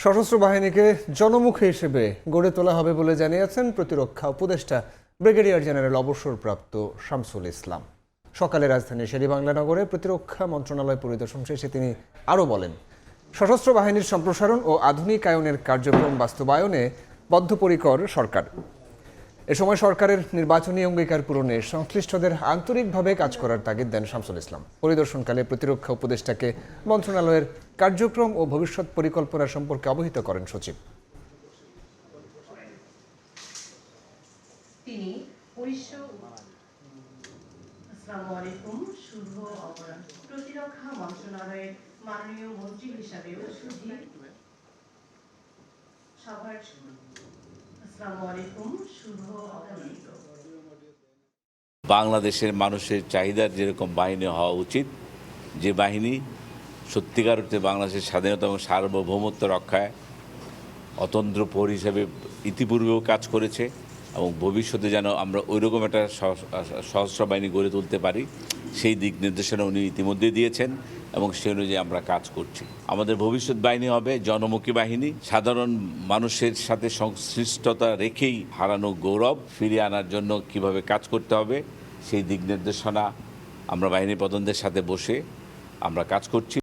সশস্ত্র বাহিনীকে জনমুখী হিসেবে গড়ে তোলা হবে বলে জানিয়েছেন প্রতিরক্ষা উপদেষ্টা ব্রিগেডিয়ার জেনারেল অবসরপ্রাপ্ত শামসুল ইসলাম। সকালে রাজধানীর শেরেবাংলা নগরে প্রতিরক্ষা মন্ত্রণালয় পরিদর্শন শেষে তিনি আরও বলেন, সশস্ত্র বাহিনীর সম্প্রসারণ ও আধুনিকায়নের কার্যক্রম বাস্তবায়নে বদ্ধপরিকর সরকার। এ সময় সরকারের নির্বাচনী অঙ্গীকার পূরণে সংশ্লিষ্টদের আন্তরিকভাবে কাজ করার তাগিদ দেন শামসুল ইসলাম। পরিদর্শনকালে প্রতিরক্ষা উপদেষ্টাকে মন্ত্রণালয়ের কার্যক্রম ও ভবিষ্যৎ পরিকল্পনা সম্পর্কে অবহিত করেন সচিব। তিনি প্রতিরক্ষা মন্ত্রণালয়ের মাননীয় মন্ত্রী হিসাবেও বাংলাদেশের মানুষের চাহিদার যেরকম বাহিনী হওয়া উচিত, যে বাহিনী সত্যিকার অর্থে বাংলাদেশের স্বাধীনতা এবং সার্বভৌমত্ব রক্ষায় অতন্দ্র প্রহরী হিসেবে ইতিপূর্বেও কাজ করেছে এবং ভবিষ্যতে যেন আমরা ওইরকম একটা সশস্ত্র বাহিনী গড়ে তুলতে পারি, সেই দিক নির্দেশনা উনি ইতিমধ্যে দিয়েছেন এবং সেই অনুযায়ী আমরা কাজ করছি। আমাদের ভবিষ্যৎ বাহিনী হবে জনমুখী বাহিনী, সাধারণ মানুষের সাথে সংশ্লিষ্টতা রেখেই হারানো গৌরব ফিরিয়ে আনার জন্য কিভাবে কাজ করতে হবে সেই দিক নির্দেশনা আমরা বাহিনী প্রধানদের সাথে বসে আমরা কাজ করছি।